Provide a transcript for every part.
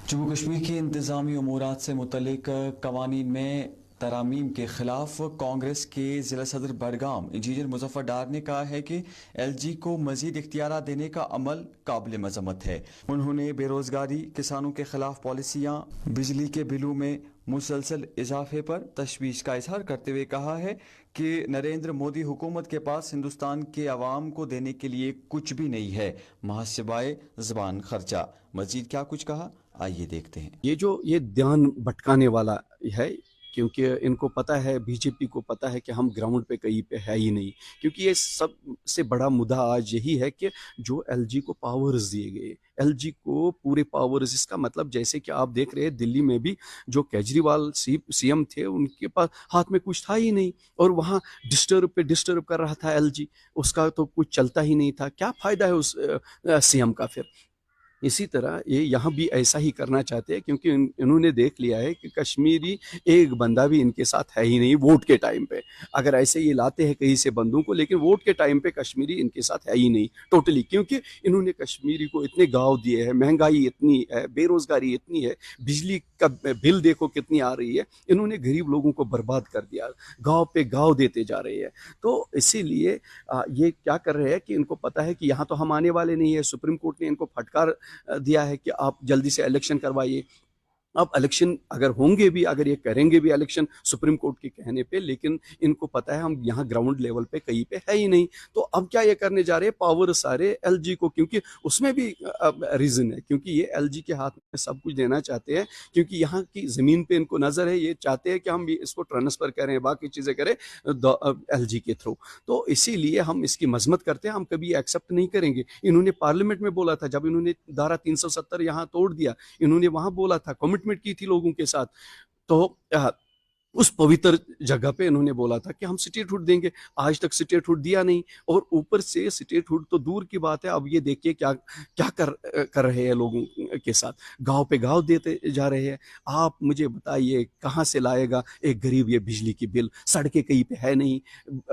जम्मू कश्मीर के इंतजामी अमूरात से मुतल्लिक कवानीन में तरामीम के खिलाफ कांग्रेस के जिला सदर बडगाम इंजीनियर मुजफ्फर डार ने कहा है कि LG को मजीद इख्तियार देने का अमल काबिल मजम्मत है। उन्होंने बेरोजगारी, किसानों के खिलाफ पॉलिसियाँ, बिजली के बिलों में मुसलसल इजाफे पर तशवीश का इजहार करते हुए कहा है कि नरेंद्र मोदी हुकूमत के पास हिंदुस्तान के अवाम को देने के लिए कुछ भी नहीं है, महज सिवाय ज़बान खर्चा। मजीद क्या कुछ कहा, आइए देखते हैं। ये ध्यान भटकाने वाला है, क्योंकि इनको पता है, बीजेपी को पता है कि हम ग्राउंड पे कहीं पे है ही नहीं। क्योंकि ये सबसे बड़ा मुद्दा आज यही है कि जो LG को पावर्स दिए गए, LG को पूरे पावर्स, इसका मतलब जैसे कि आप देख रहे हैं दिल्ली में भी जो केजरीवाल CM थे, उनके पास हाथ में कुछ था ही नहीं, और वहाँ डिस्टर्ब पे डिस्टर्ब कर रहा था LG। उसका तो कुछ चलता ही नहीं था। क्या फायदा है उस CM का फिर? इसी तरह ये यहाँ भी ऐसा ही करना चाहते हैं, क्योंकि इन्होंने देख लिया है कि कश्मीरी एक बंदा भी इनके साथ है ही नहीं वोट के टाइम पे। अगर ऐसे ये लाते हैं कहीं से बंदों को, लेकिन वोट के टाइम पे कश्मीरी इनके साथ है ही नहीं टोटली, क्योंकि इन्होंने कश्मीरी को इतने गाँव दिए हैं, महंगाई इतनी है, बेरोजगारी इतनी है, बिजली का बिल देखो कितनी आ रही है। इन्होंने गरीब लोगों को बर्बाद कर दिया, गाँव पे गाँव देते जा रहे हैं। तो इसीलिए ये क्या कर रहे हैं कि इनको पता है कि यहाँ तो हम आने वाले नहीं है। सुप्रीम कोर्ट ने इनको फटकार दिया है कि आप जल्दी से इलेक्शन करवाइए। अब इलेक्शन अगर होंगे भी, अगर ये करेंगे भी इलेक्शन सुप्रीम कोर्ट के कहने पे, लेकिन इनको पता है हम यहाँ ग्राउंड लेवल पे कहीं पे है ही नहीं। तो अब क्या ये करने जा रहे हैं, पावर सारे LG को, क्योंकि उसमें भी रीजन है, क्योंकि ये LG के हाथ में सब कुछ देना चाहते हैं, क्योंकि यहाँ की जमीन पे इनको नजर है। ये चाहते हैं कि हम भी इसको ट्रांसफर करें, बाकी चीजें करें LG के थ्रू। तो इसीलिए हम इसकी मजम्मत करते हैं, हम कभी एक्सेप्ट नहीं करेंगे। इन्होंने पार्लियामेंट में बोला था, जब इन्होंने धारा 370 यहाँ तोड़ दिया, इन्होंने वहां बोला था, कमिटमेंट की थी लोगों के साथ। तो उस पवित्र जगह पे इन्होंने बोला था कि हम स्टेटहुड देंगे। आज तक स्टेटहुड दिया नहीं, और ऊपर से स्टेटहुड तो दूर की बात है, अब ये देखिए क्या क्या कर रहे हैं लोगों के साथ। गांव पे गांव देते जा रहे हैं। आप मुझे बताइए कहाँ से लाएगा एक गरीब ये बिजली की बिल? सड़कें कहीं पे है नहीं,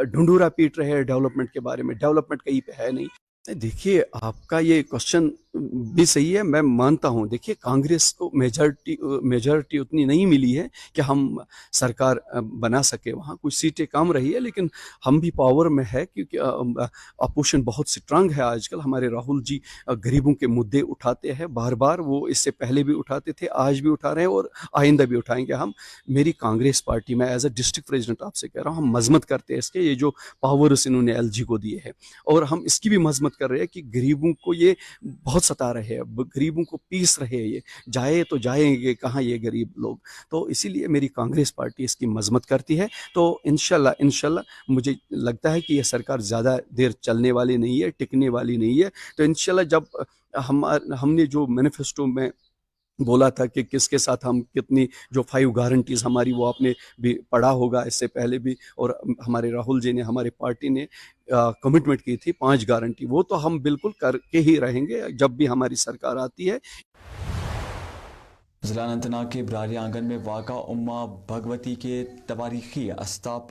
ढुंढूरा पीट रहे हैं डेवलपमेंट के बारे में, डेवलपमेंट कहीं पे है नहीं। देखिए, आपका ये क्वेश्चन भी सही है, मैं मानता हूँ। देखिए, कांग्रेस को मेजॉरिटी उतनी नहीं मिली है कि हम सरकार बना सके। वहाँ कुछ सीटें कम रही है, लेकिन हम भी पावर में है, क्योंकि अपोजिशन बहुत स्ट्रांग है आजकल। हमारे राहुल जी गरीबों के मुद्दे उठाते हैं बार बार, वो इससे पहले भी उठाते थे, आज भी उठा रहे हैं और आइंदा भी उठाएंगे। हम, मेरी कांग्रेस पार्टी में एज ए डिस्ट्रिक्ट प्रेजिडेंट आपसे कह रहा हूँ, हम मजम्मत करते हैं इसके, ये जो पावर्स इन्होंने LG को दिए हैं, और हम इसकी भी मजम्मत कर रहे हैं कि गरीबों को ये बहुत सता रहे हैं, गरीबों को पीस रहे हैं। ये जाए तो जाएंगे कहाँ ये गरीब लोग? तो इसीलिए मेरी कांग्रेस पार्टी इसकी मजम्मत करती है। तो इंशाल्लाह इंशाल्लाह मुझे लगता है कि ये सरकार ज़्यादा देर चलने वाली नहीं है, टिकने वाली नहीं है। तो इंशाल्लाह जब हमने जो मैनिफेस्टो में बोला था कि किसके साथ हम कितनी, जो 5 गारंटीज हमारी, वो आपने भी पढ़ा होगा इससे पहले भी, और हमारे राहुल जी ने, हमारी पार्टी ने कमिटमेंट की थी 5 गारंटी, वो तो हम बिल्कुल करके ही रहेंगे जब भी हमारी सरकार आती है। जिला अनंतनाग के बरारी आंगन में वाक़ा उम्मा भगवती के तवारीखी अस्ताप